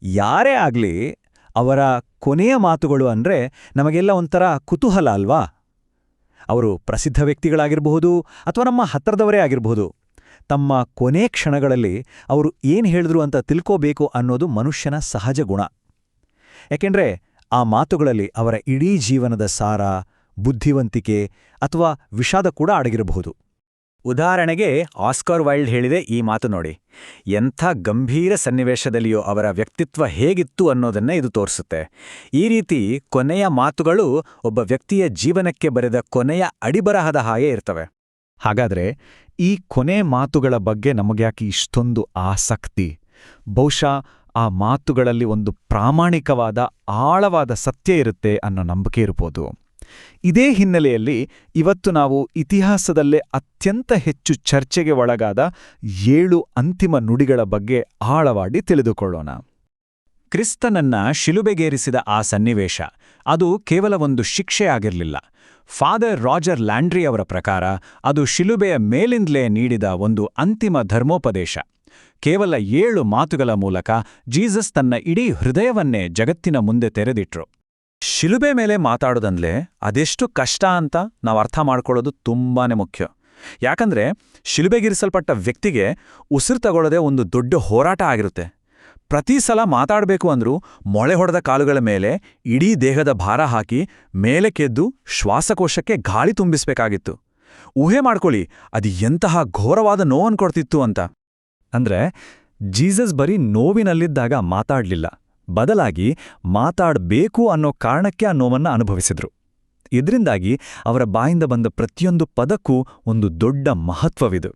ಯಾರೇ ಆಗ್ಲಿ ಅವರ ಕೊನೆಯ ಮಾತುಗಳು ಅಂದ್ರೆ ನಮಗೆಲ್ಲ ಒಂಥರ ಕುತೂಹಲ ಅಲ್ವಾ? ಅವರು ಪ್ರಸಿದ್ಧ ವ್ಯಕ್ತಿಗಳಾಗಿರಬಹುದು ಅಥವಾ ನಮ್ಮ ಹತ್ತಿರದವರೇ ಆಗಿರಬಹುದು. ತಮ್ಮ ಕೊನೆ ಕ್ಷಣಗಳಲ್ಲಿ ಅವರು ಏನ್ ಹೇಳಿದ್ರು ಅಂತ ತಿಳ್ಕೋಬೇಕು ಅನ್ನೋದು ಮನುಷ್ಯನ ಸಹಜ ಗುಣ. ಯಾಕೆಂದ್ರೆ ಆ ಮಾತುಗಳಲ್ಲಿ ಅವರ ಇಡೀ ಜೀವನದ ಸಾರ, ಬುದ್ಧಿವಂತಿಕೆ ಅಥವಾ ವಿಷಾದ ಕೂಡ ಅಡಗಿರಬಹುದು. ಉದಾಹರಣೆಗೆ ಆಸ್ಕರ್ ವೈಲ್ಡ್ ಹೇಳಿದೆ ಈ ಮಾತು ನೋಡಿ. ಎಂಥ ಗಂಭೀರ ಸನ್ನಿವೇಶದಲ್ಲಿಯೂ ಅವರ ವ್ಯಕ್ತಿತ್ವ ಹೇಗಿತ್ತು ಅನ್ನೋದನ್ನೇ ಇದು ತೋರಿಸುತ್ತೆ. ಈ ರೀತಿ ಕೊನೆಯ ಮಾತುಗಳು ಒಬ್ಬ ವ್ಯಕ್ತಿಯ ಜೀವನಕ್ಕೆ ಬರೆದ ಕೊನೆಯ ಅಡಿಬರಹದ ಹಾಗೆ ಇರ್ತವೆ. ಹಾಗಾದ್ರೆ ಈ ಕೊನೆ ಮಾತುಗಳ ಬಗ್ಗೆ ನಮಗ್ಯಾಕೆ ಇಷ್ಟೊಂದು ಆಸಕ್ತಿ? ಬಹುಶಃ ಆ ಮಾತುಗಳಲ್ಲಿ ಒಂದು ಪ್ರಾಮಾಣಿಕವಾದ ಆಳವಾದ ಸತ್ಯ ಇರುತ್ತೆ ಅನ್ನೋ ನಂಬಿಕೆ ಇರ್ಬೋದು. ಇದೇ ಹಿನ್ನೆಲೆಯಲ್ಲಿ ಇವತ್ತು ನಾವು ಇತಿಹಾಸದಲ್ಲೇ ಅತ್ಯಂತ ಹೆಚ್ಚು ಚರ್ಚೆಗೆ ಒಳಗಾದ 7 ಅಂತಿಮ ನುಡಿಗಳ ಬಗ್ಗೆ ಆಳವಾಗಿ ತಿಳಿದುಕೊಳ್ಳೋಣ. ಕ್ರಿಸ್ತನನ್ನ ಶಿಲುಬೆಗೇರಿಸಿದ ಆ ಸನ್ನಿವೇಶ ಅದು ಕೇವಲ ಒಂದು ಶಿಕ್ಷೆ ಆಗಿರಲಿಲ್ಲ. ಫಾದರ್ ರಾಜರ್ ಲ್ಯಾಂಡ್ರಿ ಅವರ ಪ್ರಕಾರ ಅದು ಶಿಲುಬೆಯ ಮೇಲಿಂದಲೇ ನೀಡಿದ ಒಂದು ಅಂತಿಮ ಧರ್ಮೋಪದೇಶ. ಕೇವಲ 7 ಮಾತುಗಳ ಮೂಲಕ ಜೀಸಸ್ ತನ್ನ ಇಡೀ ಹೃದಯವನ್ನೇ ಜಗತ್ತಿನ ಮುಂದೆ ತೆರೆದಿಟ್ರು. ಶಿಲುಬೆ ಮೇಲೆ ಮಾತಾಡೋದಂದ್ಲೇ ಅದೆಷ್ಟು ಕಷ್ಟ ಅಂತ ನಾವು ಅರ್ಥ ಮಾಡ್ಕೊಳ್ಳೋದು ತುಂಬಾನೇ ಮುಖ್ಯ. ಯಾಕಂದ್ರೆ ಶಿಲುಬೆಗಿರಿಸಲ್ಪಟ್ಟ ವ್ಯಕ್ತಿಗೆ ಉಸಿರು ತಗೊಳ್ಳೋದೇ ಒಂದು ದೊಡ್ಡ ಹೋರಾಟ ಆಗಿರುತ್ತೆ. ಪ್ರತಿ ಸಲ ಮಾತಾಡಬೇಕು ಅಂದ್ರೂ ಮೊಳೆ ಹೊಡೆದ ಕಾಲುಗಳ ಮೇಲೆ ಇಡೀ ದೇಹದ ಭಾರ ಹಾಕಿ ಮೇಲೆ ಕೆದ್ದು ಶ್ವಾಸಕೋಶಕ್ಕೆ ಗಾಳಿ ತುಂಬಿಸ್ಬೇಕಾಗಿತ್ತು. ಊಹೆ ಮಾಡ್ಕೊಳ್ಳಿ ಅದು ಎಂತಹ ಘೋರವಾದ ನೋವನ್ನು ಕೊಡ್ತಿತ್ತು ಅಂತ. ಅಂದ್ರೆ ಜೀಸಸ್ ಬರೀ ನೋವಿನಲ್ಲಿದ್ದಾಗ ಮಾತಾಡ್ಲಿಲ್ಲ, ಬದಲಾಗಿ ಮಾತಾಡಬೇಕು ಅನ್ನೋ ಕಾರಣಕ್ಕೆ ಆ ನೋವನ್ನ ಅನುಭವಿಸಿದ್ರು. ಇದರಿಂದಾಗಿ ಅವರ ಬಾಯಿಂದ ಬಂದ ಪ್ರತಿಯೊಂದು ಪದಕ್ಕೂ ಒಂದು ದೊಡ್ಡ ಮಹತ್ವವಿದು.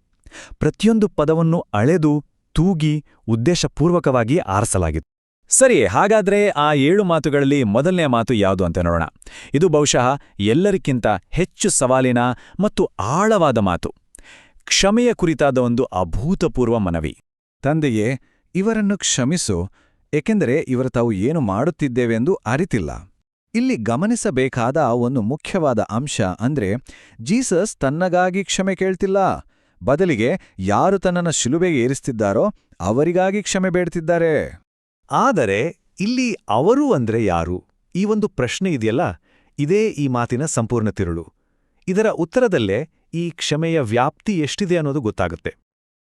ಪ್ರತಿಯೊಂದು ಪದವನ್ನು ಅಳೆದು ತೂಗಿ ಉದ್ದೇಶಪೂರ್ವಕವಾಗಿ ಆರಿಸಲಾಗಿತ್ತು. ಸರಿ, ಹಾಗಾದ್ರೆ ಆ 7 ಮಾತುಗಳಲ್ಲಿ ಮೊದಲನೇ ಮಾತು ಯಾವುದು ಅಂತ ನೋಡೋಣ. ಇದು ಬಹುಶಃ ಎಲ್ಲರಿಗಿಂತ ಹೆಚ್ಚು ಸವಾಲಿನ ಮತ್ತು ಆಳವಾದ ಮಾತು. ಕ್ಷಮೆಯ ಕುರಿತಾದ ಒಂದು ಅಭೂತಪೂರ್ವ ಮನವಿ. ತಂದೆಯೇ, ಇವರನ್ನು ಕ್ಷಮಿಸು, ಏಕೆಂದರೆ ಇವರು ತಾವು ಏನು ಮಾಡುತ್ತಿದ್ದೇವೆಂದು ಅರಿತಿಲ್ಲ. ಇಲ್ಲಿ ಗಮನಿಸಬೇಕಾದ ಒಂದು ಮುಖ್ಯವಾದ ಅಂಶ ಅಂದ್ರೆ ಜೀಸಸ್ ತನ್ನಗಾಗಿ ಕ್ಷಮೆ ಕೇಳ್ತಿಲ್ಲ, ಬದಲಿಗೆ ಯಾರು ತನ್ನನ್ನು ಶಿಲುಬೆಗೆ ಏರಿಸ್ತಿದ್ದಾರೋ ಅವರಿಗಾಗಿ ಕ್ಷಮೆ ಬೇಡ್ತಿದ್ದಾರೆ. ಆದರೆ ಇಲ್ಲಿ ಅವರು ಅಂದ್ರೆ ಯಾರು? ಈ ಒಂದು ಪ್ರಶ್ನೆ ಇದೆಯಲ್ಲ, ಇದೇ ಈ ಮಾತಿನ ಸಂಪೂರ್ಣ ತಿರುಳು. ಇದರ ಉತ್ತರದಲ್ಲೇ ಈ ಕ್ಷಮೆಯ ವ್ಯಾಪ್ತಿ ಎಷ್ಟಿದೆ ಅನ್ನೋದು ಗೊತ್ತಾಗುತ್ತೆ.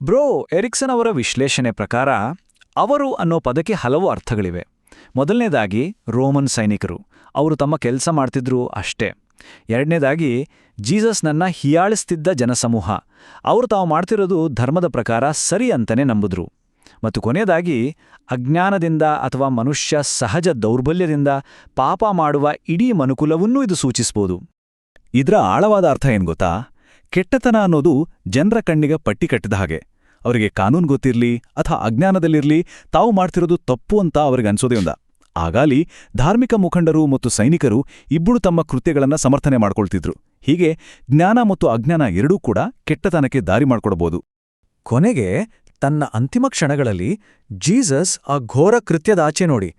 ಬ್ರೋ ಎರಿಕ್ಸನ್ ಅವರ ವಿಶ್ಲೇಷಣೆ ಪ್ರಕಾರ ಅವರು ಅನ್ನೋ ಪದಕ್ಕೆ ಹಲವು ಅರ್ಥಗಳಿವೆ. ಮೊದಲನೇದಾಗಿ ರೋಮನ್ ಸೈನಿಕರು, ಅವರು ತಮ್ಮ ಕೆಲಸ ಮಾಡ್ತಿದ್ರು ಅಷ್ಟೇ. ಎರಡನೇದಾಗಿ ಜೀಸಸ್ನನ್ನ ಹೀಯಾಳಿಸ್ತಿದ್ದ ಜನಸಮೂಹ, ಅವರು ತಾವು ಮಾಡ್ತಿರೋದು ಧರ್ಮದ ಪ್ರಕಾರ ಸರಿ ಅಂತಲೇ ನಂಬಿದ್ರು. ಮತ್ತು ಕೊನೆಯದಾಗಿ ಅಜ್ಞಾನದಿಂದ ಅಥವಾ ಮನುಷ್ಯ ಸಹಜ ದೌರ್ಬಲ್ಯದಿಂದ ಪಾಪ ಮಾಡುವ ಇಡೀ ಮನುಕುಲವನ್ನೂ ಇದು ಸೂಚಿಸ್ಬೋದು. ಇದರ ಆಳವಾದ ಅರ್ಥ ಏನ್ ಗೊತ್ತಾ? ಕೆಟ್ಟತನ ಅನ್ನೋದು ಜನರ ಕಣ್ಣಿಗೆ ಪಟ್ಟಿ ಕಟ್ಟಿದ ಹಾಗೆ. ಅವರಿಗೆ ಕಾನೂನು ಗೊತ್ತಿರ್ಲಿ ಅಥವಾ ಅಜ್ಞಾನದಲ್ಲಿರ್ಲಿ, ತಾವು ಮಾಡ್ತಿರೋದು ತಪ್ಪು ಅಂತ ಅವ್ರಿಗೆ ಅನ್ಸೋದೇ ಒಂದ. ಆಗಾಲಿ ಧಾರ್ಮಿಕ ಮುಖಂಡರು ಮತ್ತು ಸೈನಿಕರು ಇಬ್ಬರು ತಮ್ಮ ಕೃತ್ಯಗಳನ್ನ ಸಮರ್ಥನೆ ಮಾಡ್ಕೊಳ್ತಿದ್ರು. ಹೀಗೆ ಜ್ಞಾನ ಮತ್ತು ಅಜ್ಞಾನ ಎರಡೂ ಕೂಡ ಕೆಟ್ಟತನಕ್ಕೆ ದಾರಿ ಮಾಡ್ಕೊಡ್ಬೋದು. ಕೊನೆಗೆ ತನ್ನ ಅಂತಿಮ ಕ್ಷಣಗಳಲ್ಲಿ ಜೀಸಸ್ ಆ ಘೋರ ಕೃತ್ಯದಾಚೆ ನೋಡಿ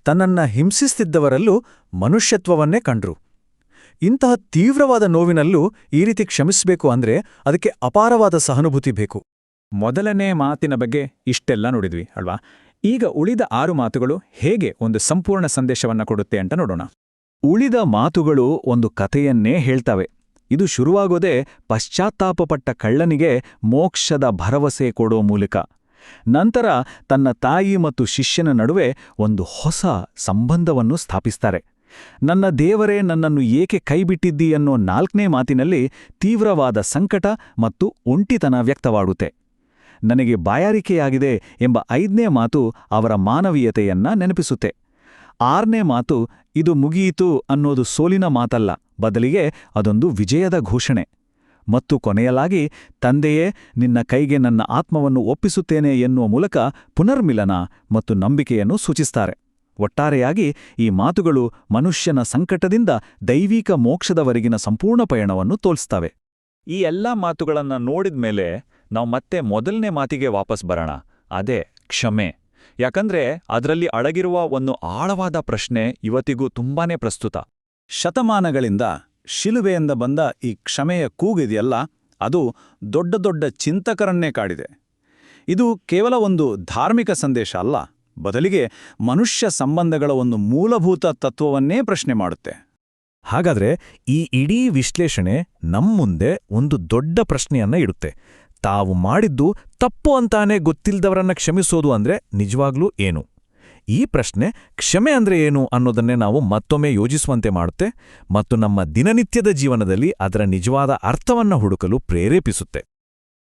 ತನ್ನನ್ನ ಹಿಂಸಿಸ್ತಿದ್ದವರಲ್ಲೂ ಮನುಷ್ಯತ್ವವನ್ನೇ ಕಂಡ್ರು. ಇಂತಹ ತೀವ್ರವಾದ ನೋವಿನಲ್ಲೂ ಈ ರೀತಿ ಕ್ಷಮಿಸಬೇಕು ಅಂದ್ರೆ ಅದಕ್ಕೆ ಅಪಾರವಾದ ಸಹಾನುಭೂತಿ ಬೇಕು. ಮೊದಲನೇ ಮಾತಿನ ಬಗ್ಗೆ ಇಷ್ಟೆಲ್ಲ ನೋಡಿದ್ವಿ ಅಲ್ವಾ? ಈಗ ಉಳಿದ 6 ಮಾತುಗಳು ಹೇಗೆ ಒಂದು ಸಂಪೂರ್ಣ ಸಂದೇಶವನ್ನ ಕೊಡುತ್ತೆ ಅಂತ ನೋಡೋಣ. ಉಳಿದ ಮಾತುಗಳು ಒಂದು ಕಥೆಯನ್ನೇ ಹೇಳ್ತವೆ. ಇದು ಶುರುವಾಗೋದೇ ಪಶ್ಚಾತ್ತಾಪಪಟ್ಟ ಕಳ್ಳನಿಗೆ ಮೋಕ್ಷದ ಭರವಸೆ ಕೊಡೋ ಮೂಲಕ. ನಂತರ ತನ್ನ ತಾಯಿ ಮತ್ತು ಶಿಷ್ಯನ ನಡುವೆ ಒಂದು ಹೊಸ ಸಂಬಂಧವನ್ನು ಸ್ಥಾಪಿಸ್ತಾರೆ. ನನ್ನ ದೇವರೇ ನನ್ನನ್ನು ಏಕೆ ಕೈಬಿಟ್ಟಿದ್ದೀ ಅನ್ನೋ 4ನೇ ಮಾತಿನಲ್ಲಿ ತೀವ್ರವಾದ ಸಂಕಟ ಮತ್ತು ಒಂಟಿತನ ವ್ಯಕ್ತವಾಗುತ್ತೆ. ನನಗೆ ಬಾಯಾರಿಕೆಯಾಗಿದೆ ಎಂಬ 5ನೇ ಮಾತು ಅವರ ಮಾನವೀಯತೆಯನ್ನ ನೆನಪಿಸುತ್ತೆ. 6ನೇ ಮಾತು ಇದು ಮುಗಿಯಿತು ಅನ್ನೋದು ಸೋಲಿನ ಮಾತಲ್ಲ, ಬದಲಿಗೆ ಅದೊಂದು ವಿಜಯದ ಘೋಷಣೆ. ಮತ್ತು ಕೊನೆಯಲಾಗಿ ತಂದೆಯೇ, ನಿನ್ನ ಕೈಗೆ ನನ್ನ ಆತ್ಮವನ್ನು ಒಪ್ಪಿಸುತ್ತೇನೆ ಎನ್ನುವ ಮೂಲಕ ಪುನರ್ಮಿಲನ ಮತ್ತು ನಂಬಿಕೆಯನ್ನು ಸೂಚಿಸ್ತಾರೆ. ಒಟ್ಟಾರೆಯಾಗಿ ಈ ಮಾತುಗಳು ಮನುಷ್ಯನ ಸಂಕಟದಿಂದ ದೈವಿಕ ಮೋಕ್ಷದವರೆಗಿನ ಸಂಪೂರ್ಣ ಪಯಣವನ್ನು ತೋರಿಸ್ತವೆ. ಈ ಎಲ್ಲ ಮಾತುಗಳನ್ನು ನೋಡಿದ್ಮೇಲೆ ನಾವು ಮತ್ತೆ ಮೊದಲನೇ ಮಾತಿಗೆ ವಾಪಸ್ ಬರೋಣ, ಅದೇ ಕ್ಷಮೆ. ಯಾಕಂದ್ರೆ ಅದರಲ್ಲಿ ಅಡಗಿರುವ ಒಂದು ಆಳವಾದ ಪ್ರಶ್ನೆ ಇವತ್ತಿಗೂ ತುಂಬಾನೇ ಪ್ರಸ್ತುತ. ಶತಮಾನಗಳಿಂದ ಶಿಲುಬೆಯಿಂದ ಬಂದ ಈ ಕ್ಷಮೆಯ ಕೂಗಿದೆಯಲ್ಲ, ಅದು ದೊಡ್ಡ ದೊಡ್ಡ ಚಿಂತಕರನ್ನೇ ಕಾಡಿದೆ. ಇದು ಕೇವಲ ಒಂದು ಧಾರ್ಮಿಕ ಸಂದೇಶ ಅಲ್ಲ, ಬದಲಿಗೆ ಮನುಷ್ಯ ಸಂಬಂಧಗಳ ಒಂದು ಮೂಲಭೂತ ತತ್ವವನ್ನೇ ಪ್ರಶ್ನೆ ಮಾಡುತ್ತೆ. ಹಾಗಾದ್ರೆ ಈ ಇಡೀ ವಿಶ್ಲೇಷಣೆ ನಮ್ಮುಂದೆ ಒಂದು ದೊಡ್ಡ ಪ್ರಶ್ನೆಯನ್ನ ಇಡುತ್ತೆ. ತಾವು ಮಾಡಿದ್ದು ತಪ್ಪು ಅಂತಾನೆ ಗೊತ್ತಿಲ್ದವರನ್ನ ಕ್ಷಮಿಸೋದು ಅಂದ್ರೆ ನಿಜವಾಗ್ಲೂ ಏನು? ಈ ಪ್ರಶ್ನೆ ಕ್ಷಮೆ ಅಂದ್ರೆ ಏನು ಅನ್ನೋದನ್ನೇ ನಾವು ಮತ್ತೊಮ್ಮೆ ಯೋಚಿಸುವಂತೆ ಮಾಡುತ್ತೆ ಮತ್ತು ನಮ್ಮ ದಿನನಿತ್ಯದ ಜೀವನದಲ್ಲಿ ಅದರ ನಿಜವಾದ ಅರ್ಥವನ್ನ ಹುಡುಕಲು ಪ್ರೇರೇಪಿಸುತ್ತೆ.